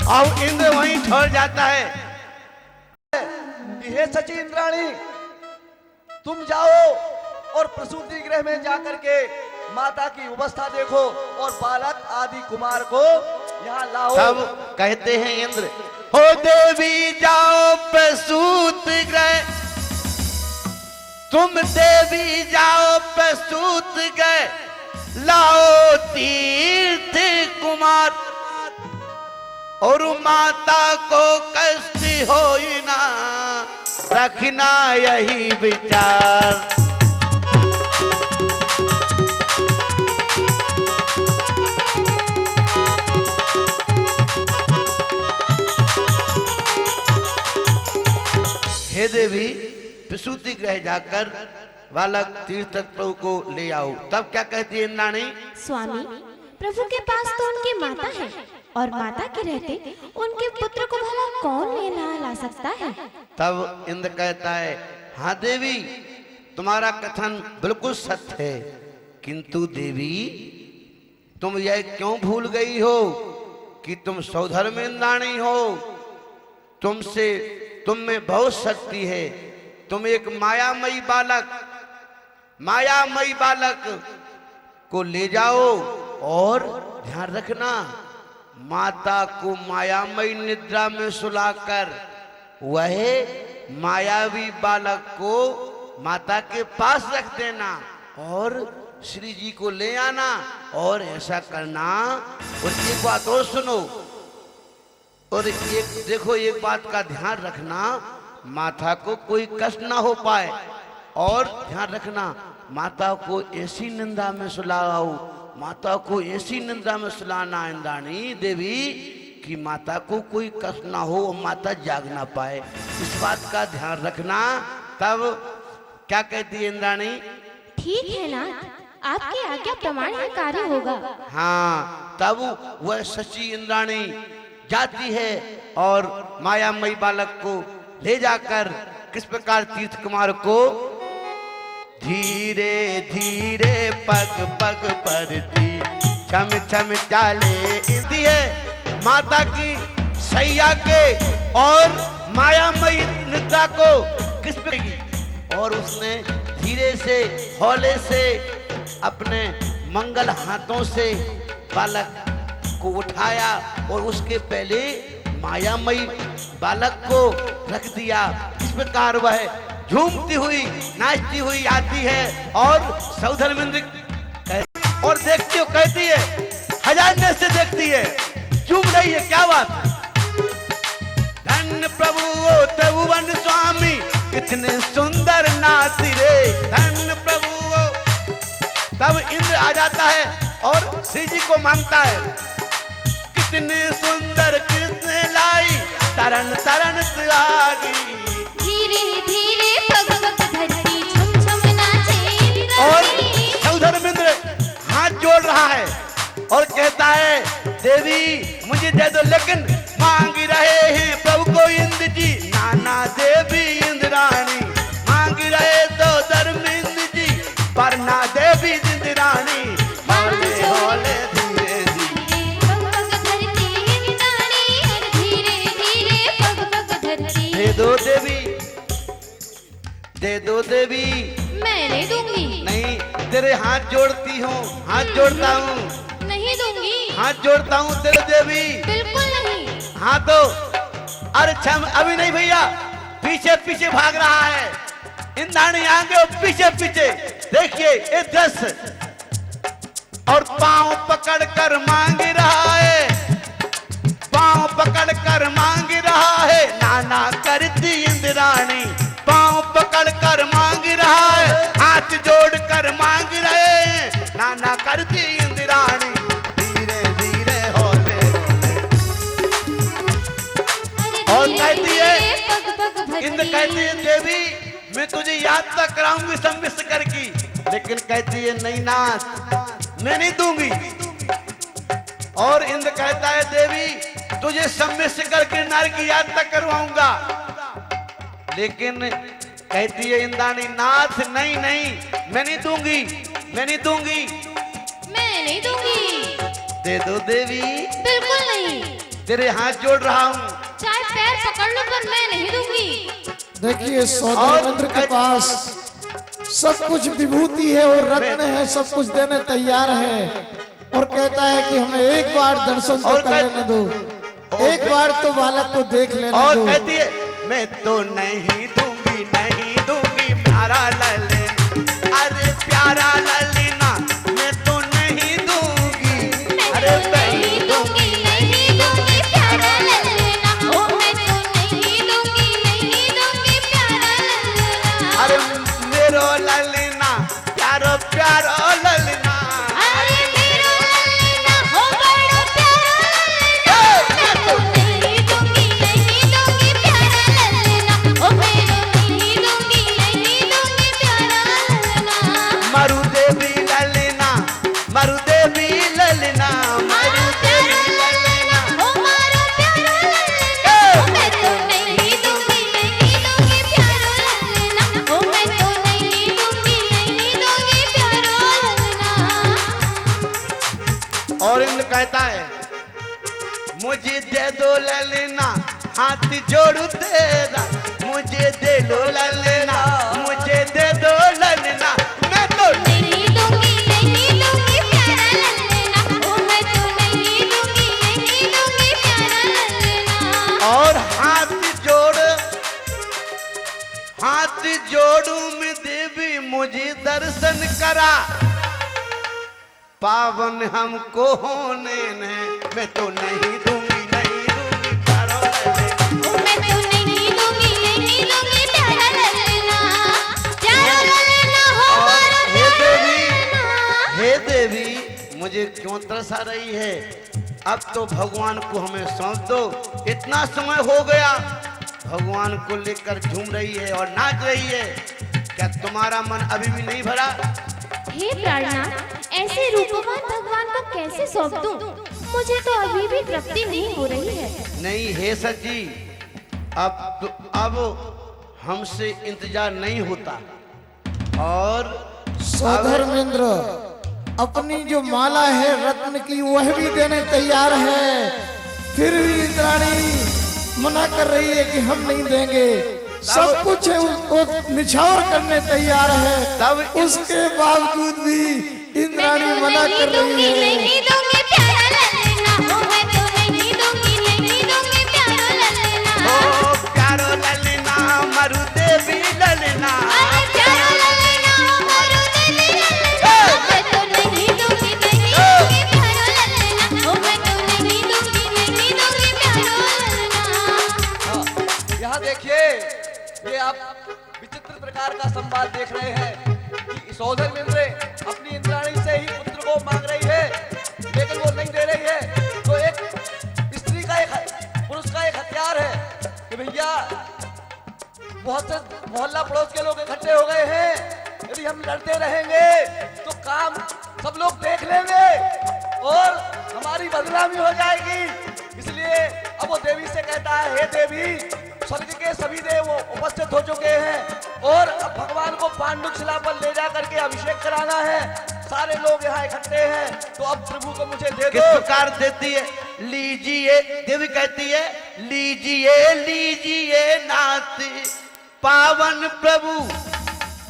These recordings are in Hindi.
और इंद्र वहीं ठहर जाता है। हे सची इंद्राणी, तुम जाओ और प्रसूति गृह में जाकर के माता की अवस्था देखो और बालक आदि कुमार को यहाँ लाओ। सब कहते हैं इंद्र, हो देवी जाओ प्रसूत गृह, तुम देवी जाओ प्रसूत गृह, लाओ तीर्थ कुमार, और माता को कष्ट हो ना, रखना यही विचार। हे देवी, प्रसूति गृह जाकर बालक तीर्थ प्रभु को ले आओ। तब क्या कहती है इंद्राणी? स्वामी, प्रभु के पास तो उनकी माता है और माता के रहते उनके पुत्र को भला कौन लेना ला सकता है। तब इंद्र कहता है, हाँ देवी, तुम्हारा कथन बिल्कुल सत्य है, किंतु देवी तुम यह क्यों भूल गई हो कि तुम सौधर्म इंद्राणी हो, तुम में बहुत शक्ति है। तुम एक मायामयी बालक को ले जाओ और ध्यान रखना, माता को मायामयी निद्रा में सुलाकर वह मायावी बालक को माता के पास रख देना और श्री जी को ले आना और ऐसा करना। और एक बात और सुनो, और एक देखो, एक बात का ध्यान रखना, माता को कोई कष्ट ना हो पाए, और ध्यान रखना माता को ऐसी निंदा में सुलाओ, माता को ऐसी निंदा में सुलाना इंद्राणी देवी कि माता को कोई कष्ट ना हो और माता जाग ना पाए, इस बात का ध्यान रखना। तब क्या कहती है इंद्राणी? ठीक है ना, आपकी आज्ञा प्रमाण ही कार्य होगा। हाँ, तब वह सची इंद्राणी जाती है और मायामयी बालक को ले जाकर किस प्रकार तीर्थ कुमार को धीरे धीरे पग पग परती छम छम चाले इंदी है माता की सैया के और मायामयी निद्रा को किस प्रकार, और उसने धीरे से हौले से अपने मंगल हाथों से बालक को उठाया और उसके पहले मायामयी बालक को रख दिया। इस प्रकार वह झूमती हुई नाचती हुई आती है और सौधर्मिंद्र और देखती हो, कहती है, हजारने से देखती है, झूम रही है, क्या बात है? धन प्रभु ओ त्रिभुवन स्वामी, कितने सुंदर नाती रे, धन प्रभु ओ। तब इंद्र आ जाता है और श्री जी को मांगता है, कितने सुंदर कृष्ण लाई, तरन तरन आगी, धीरे धीरे पग पग धरती झम झम नाचे। और सौधर्मिंद्र हाथ जोड़ रहा है और कहता है, देवी मुझे दे दो, लेकिन मांग रहे हैं प्रभु को इंद्र जी, नाना देवी इंद्राणी मांग रहे तो धर्मेंद्र जी, वरना देवी इंद्राणी हौले हौले धीरे धीरे। दे दो देवी, दे दो देवी। मैं नहीं दूंगी। नहीं, तेरे हाथ जोड़ती हूँ, हाथ जोड़ता हूँ, नहीं दूंगी, हाथ जोड़ता हूँ तेरे देवी, बिल्कुल नहीं। हाँ तो अरे छम, अभी नहीं भैया, पीछे पीछे भाग रहा है इंद्राणी, आगे और पीछे पीछे देखिए एक दृश्य, और पांव पकड़ कर मांग रहा है, पांव पकड़ कर मांग रहा है, नाना करती इंद्राणी, पांव पकड़ कर मांग रहा है, हाथ जोड़ कर मांग रहे हैं, नाना करती इंद्राणी, धीरे धीरे हौले और कहती है, इंद्र कहती है, देवी मैं तुझे याद तक कराऊंगी सम्मिश्र करके, लेकिन कहती है, नहीं नाथ मैं नहीं दूंगी। और इंद्र कहता है, देवी तुझे सम्मिश्र करके नर की याद तक करवाऊंगा, लेकिन कहती है इंद्राणी, नाथ नहीं नहीं मैं नहीं दूंगी, मैं नहीं दूंगी, मैं नहीं दूंगी। दे दो देवी, बिल्कुल नहीं। तेरे हाथ जोड़ रहा हूँ। चाहे पैर पकड़ लो पर मैं नहीं दूंगी। देखिए सौदागर इंद्र के पास सब कुछ विभूति है और रत्न है, सब कुछ देने तैयार है और कहता है कि हमें एक बार दर्शन तो कर लेने दो, एक बार तो बालक को देख लेने और दो। कहती है मैं तो नहीं दूंगी, नहीं दूंगी प्यारा ललन, अरे प्यारा ललना मैं तो नहीं दूंगी, अरे नहीं दूंगी, नहीं दूंगी प्यारा ललना, ओ मैं तो नहीं दूंगी, नहीं दूंगी प्यारा ललना। अरे मेरो ललना प्यारो प्यारो ललना, अरे मेरो ललना हो बड़ा प्यारा ललना, मैं तो नहीं दूंगी, नहीं दूंगी प्यारा ललना, ओ मेरो नहीं दूंगी, नहीं दूंगी प्यारा ललना। मरु देवी ललना, मरु देवी ललना, मरु देवी ललना, ओ मारो प्यारा ललना, मैं तो नहीं दूंगी, नहीं दूंगी प्यारा ललना, ओ मैं तो नहीं दूंगी, नहीं दूंगी प्यारा ललना। और इंद्र कहता है मुझे दे दो ललना, हाथ जोड़ू तेरा, मुझे दे दो ललना, मुझे दे दो ललना, मैं तो नहीं दूंगी, नहीं दूंगी प्यारा ललना, ओ मैं तो नहीं दूंगी, नहीं दूंगी प्यारा ललना। और हाथ जोड़ू में देवी मुझे दर्शन करा, पावन हमको होने ने, मैं तो नहीं दूंगी, नहीं दूंगी प्यारा ललना। ओ मैं तो नहीं दूंगी, नहीं दूंगी प्यारा ललना, प्यारा ललना हो मारो हे देवी, ललना। हे देवी मुझे क्यों तरस आ रही है, अब तो भगवान को हमें सौंप दो, इतना समय हो गया भगवान को लेकर झूम रही है और नाच रही है, क्या तुम्हारा मन अभी भी नहीं भरा? हे प्राणनाथ, ऐसे रूपवान भगवान को कैसे सौंप दूं? मुझे तो अभी भी तृप्ति नहीं हो रही है। नहीं हे सच्ची, अब हमसे इंतजार नहीं होता। और सौधर्मेंद्र अपनी जो माला है रत्न की वह भी देने तैयार है, फिर भी इंद्राणी मना कर रही है कि हम नहीं देंगे। सब कुछ है उसको निछावर करने तैयार है, तब उसके बावजूद भी इंद्राणी मना कर रही है। नहीं दूंगी प्यारा ललना, ओ मैं तो नहीं दूंगी, नहीं दूंगी प्यारा ललना। ओ प्यारो ललना मरु देवी ललना, अरे प्यारा ललना हो मारो देवी ललना, मैं तो नहीं दूंगी, नहीं दूंगी प्यारा ललना, ओ मैं तो नहीं दूंगी, नहीं दूंगी प्यारा ललना। यहाँ देखिए, ये आप विचित्र प्रकार का संवाद देख रहे हैं कि सौधर इंद्र अपनी इंद्राणी से ही पुत्र को मांग रही है, लेकिन वो नहीं दे रही है। तो एक स्त्री का एक पुरुष का एक हथियार है कि भैया बहुत से मोहल्ला पड़ोस के लोग इकट्ठे हो गए हैं, यदि हम लड़ते रहेंगे तो काम सब लोग देख लेंगे और हमारी बदनामी हो जाएगी। इसलिए अब वो देवी से कहता है, हे देवी स्वर्ग के सभी देव उपस्थित हो चुके हैं और अब भगवान को पांडुक शिला पर ले जा करके अभिषेक कराना है, सारे लोग यहाँ इकट्ठे हैं, तो अब प्रभु को मुझे दे किस दो। प्रकार देती है? लीजिए, देवी कहती है लीजिए लीजिए नाथ पावन प्रभु,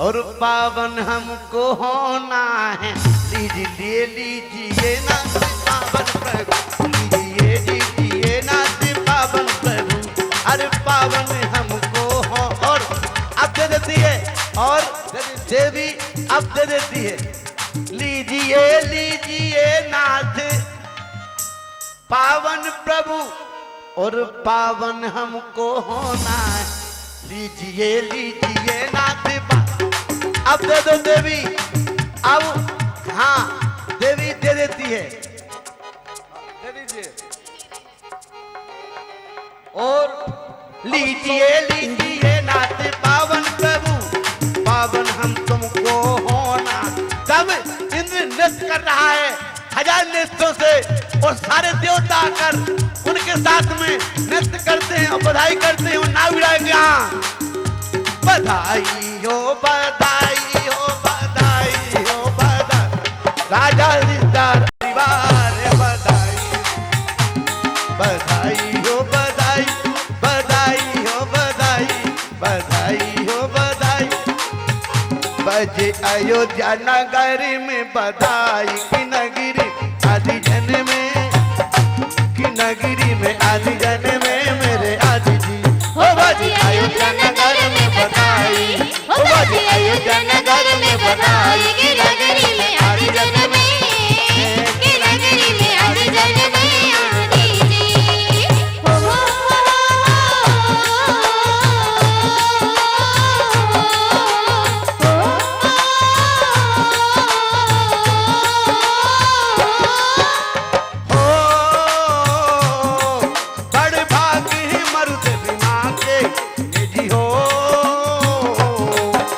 और पावन हमको होना है, लीजिए लीजिए नाथ पावन प्रभु, लीजिए लीजिए नाथ पावन प्रभु, अरे पावन हमको हो। और अब दे देती है, और देवी अब दे देती है, लीजिए लीजिए नाथ पावन प्रभु, और पावन हमको होना है, लीजिए लीजिए नाथ अब दे दो देवी। अब हाँ देवी दे देती है, दे दीजिए। और लीजिए लीजिए नाथ पावन प्रभु, पावन हम तुमको होना। तब इंद्र नृत्य कर रहा है 1000 नृत्यों से, और सारे देवता आकर उनके साथ में नृत्य करते हैं और बधाई करते हैं और नाव उड़ाए के यहाँ बधाई हो बधाई हो बधाई हो बधाई, राजा परिवार बधाई। बधाई हो बधाई, बधाई हो बधाई, बधाई हो बधाई। बजे अयोध्या नगर में बधाई की नगरी आदि जन में, की नगरी में आदि जन में मेरे आदि जी। हो बजे अयोध्या नगर में बधाई, हो बजे अयोध्या नगर में बधाई की नगरी में आदि जन में, की नगरी में आदि जन में आदि जी। हो हो बड़ भाग है मरुद बिना के ये जी हो।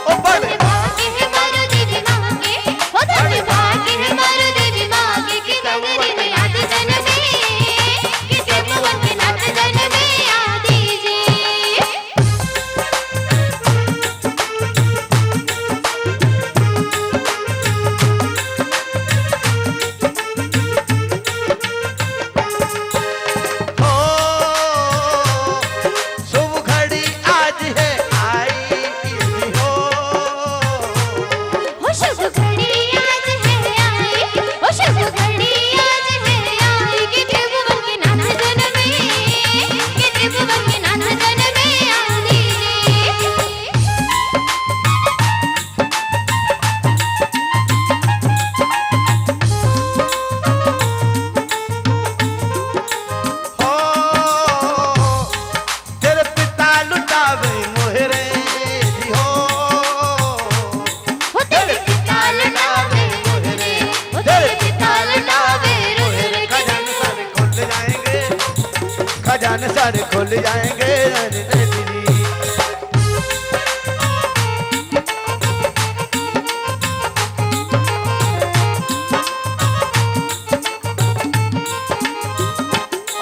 ओ बड़ भाग्य है मरुद बिना के, हो बड़ भाग्य है मरुद बिना के, की नगरी में आदि जन में, की त्रिभुवन के नाथ जन में आदि जी। हो शुभ घड़ी आज है आई इसी हो। हो शुभ घड़ी आज है आई, हो शुभ घड़ी आज है आई, कि त्रिभुवन के नाथ जन में, कि त्रिभुवन के नाथ जन में आदि जी। हो तेरे पिता लुटावे मोहरे जी हो। हो तेरे पिता लुटावे मोहरे, हो तेरे पिता लुटावे मोहरे, खजाने सारे खुल जाएंगे, खजाने सारे खुल जाएंगे अरे जी।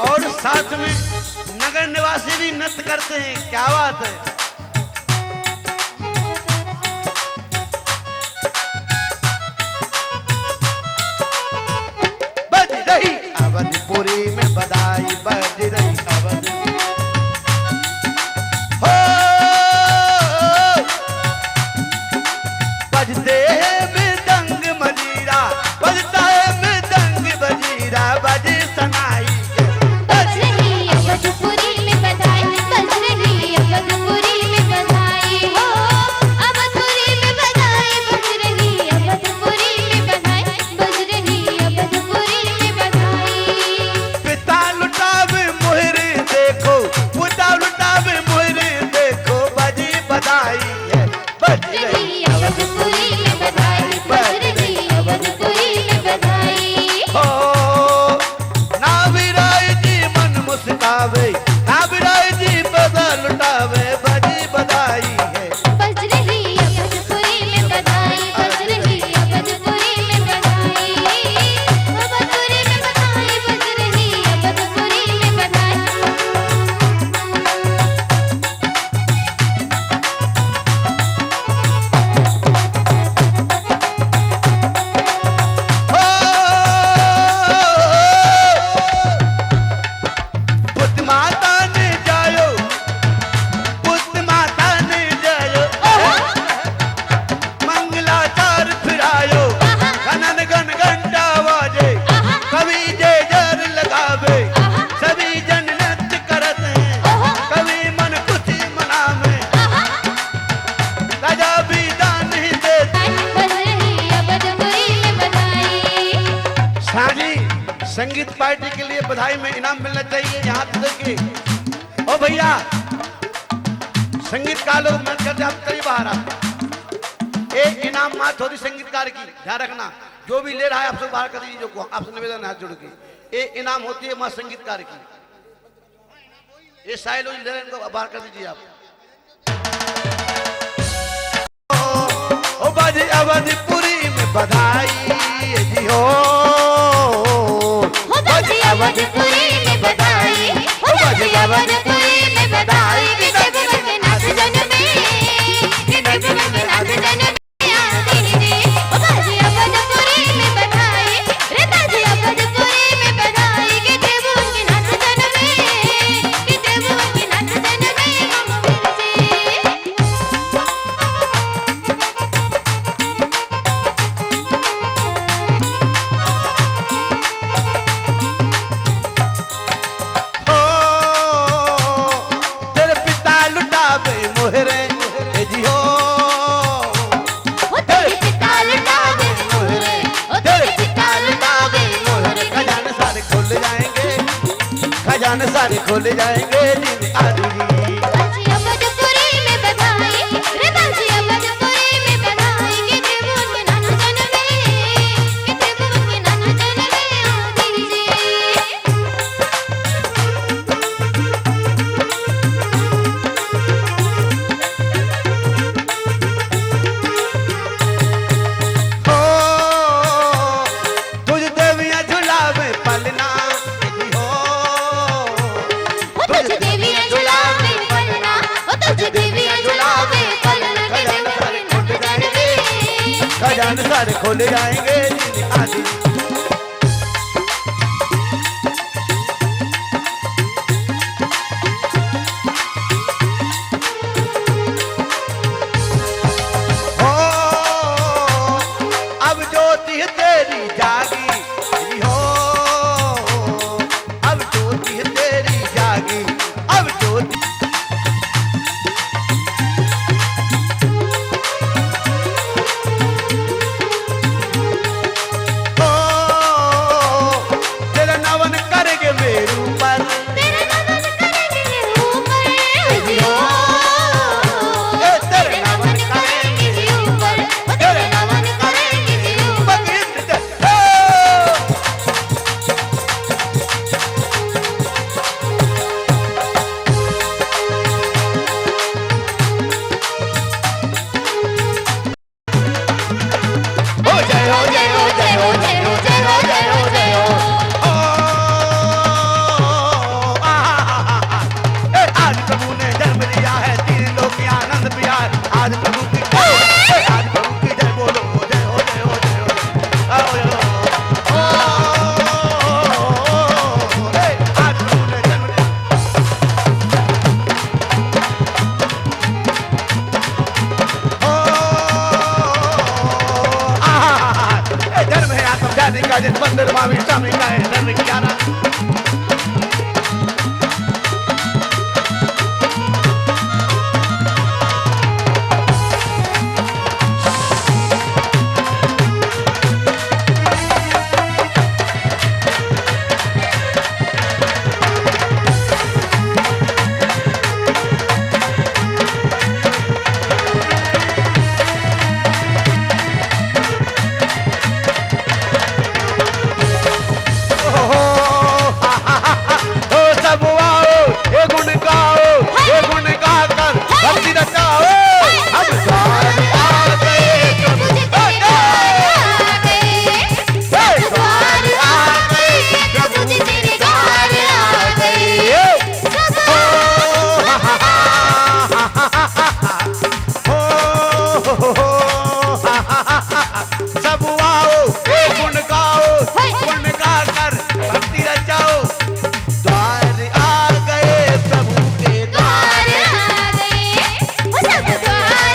और साथ में नगर निवासी भी नृत्य करते हैं, क्या बात है। बज रही अवधपुरी में बधाई, बज रही अवध हो। बजते हैं मृदंग मजीरा, बजता है मृदंग बजीरा, बज सनाई बज रही अवधपुरी में बधाई, बज रही अवधपुरी में बधाई, हो अवधपुरी में बधाई, बज रही अवधपुरी में बधाई, बज रही अवधपुरी में बधाई। पिता लुटावे मोहरे देखो, पिता लुटावे मोहरे देखो, बजी बधाई है, बज रही अवधपुरी में बधाई, बज रही अवधपुरी में बधाई। हो। नाविराय जी मन मुस्कावे, नाविराय जी बधा लुटावे, बजी बधाई है। बज रही अवधपुरी में बधाई, बज रही अवधपुरी में बधाई, अवधपुरी में बधाई, बज रही अवधपुरी में बधाई। हो पुत्र माता ने जायो, पुत्र माता ने जायो, मंगलाचार फिरायो, घनन घन घंटा बाजे, कवि जय जर लगावे, सभी जन नृत्य करत हैं, कवि मन खुशी मनावे, राजा भी दान ही देते। बज रही अवधपुरी में बधाई। साजी संगीत पार्टी के लिए बधाई में इनाम मिलना चाहिए। यहाँ तक कि ओ भैया संगीतकार लोग मन करते आप करीब बाहर आप एक इनाम मात होती संगीतकार की, ध्यान रखना। जो भी ले रहा है आप सब बाहर कर दीजिए, जो आपसे निवेदन है हाथ जोड़ के। एक इनाम होती है माँ संगीतकार की, ये सारे लोग ले रहे हैं, इनको बाहर कर दीजिए आप। ओ बाजी अवधपुरी में बधाई जी हो। हो बज अवधपुरी में बधाई, हो बज अवधपुरी में बधाई, कि त्रिभुवन के नाथ जन में, कि त्रिभुवन के नाथ जन में आदि जी। हो बज अवधपुरी में बधाई, रे बज अवधपुरी में बधाई, कि त्रिभुवन के नाथ जन खजाने सारे खोले जाएंगे जिन आदि बाजी अवधपुरी में बधाई रे बाजी अवधपुरी में बधाई के देवों के नाना जन में के देवों के नाना जन में आदिर जी हो तुझ देवियां झुलावे पलना ओ तुझ देवियां झुलावे पलना ओ तुझ देवियां झुलावे पलना के देवों के नाना जन में खजाने सारे खोले जाएंगे जिन आदि हो अब ज्योति तेरी जागी हो अब ज्योति तेरी जागी अब ज्योति हो तेरा नवन करेंगे मेरू पर तेरा नमन करेंगे ऊपर हो तेरे नमन करेंगे ऊपर ओ तेरे नमन करेंगे ऊपर हो जय हो जय हो जय हो जय हो जय हो जय हो जय हो आज प्रभु ने जन्म लिया है तीन लोग की आनंद पिया है आज प्रभु की आज प्रभु की जय बोलो जय हो जय हो जय हो आज प्रभु ने जन्म लिया धर्म है आत्म जाति का जिस मंदिर मावी स्वामी का है धर्म किया ना हो सब आओ ये गुण गाकर भक्ति रचाओ हम द्वार आ गए मुझे तेरे द्वार आ गए द्वार आ गए प्रभु जी तेरे द्वार आ गए सब आओ ये गुण गाकर भक्ति रचाओ द्वार आ गए प्रभु के द्वार आ गए ओ सब द्वार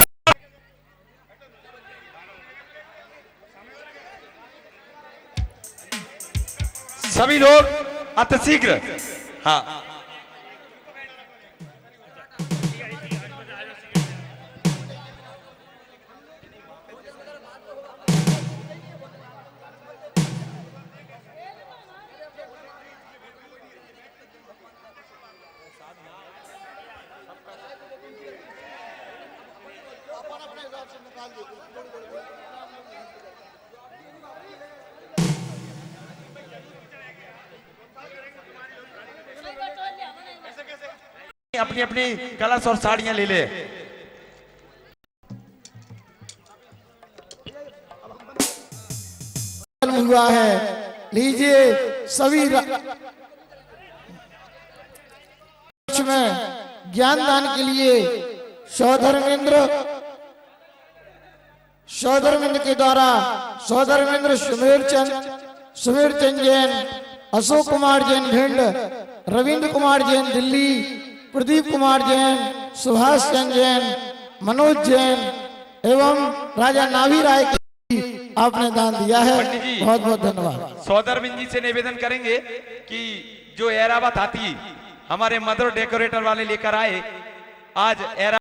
सभी लोग अतिशीघ्र हाँ अपनी अपनी कलश और साड़ियां ले ले। हुआ है लीजिए सभी में ज्ञान दान के लिए सौधर्मेंद्र के द्वारा सौधर्मेंद्र सुमेर चंद जैन, अशोक कुमार जैन भिंड, रविंद्र कुमार जैन दिल्ली, प्रदीप कुमार जैन, सुभाष चंद जैन, मनोज जैन एवं राजा नाभी राय की आपने दान दिया है। बहुत बहुत धन्यवाद। सौधर्मिन जी से निवेदन करेंगे कि जो एरावत हाथी हमारे मदर डेकोरेटर वाले लेकर आए, आज एरा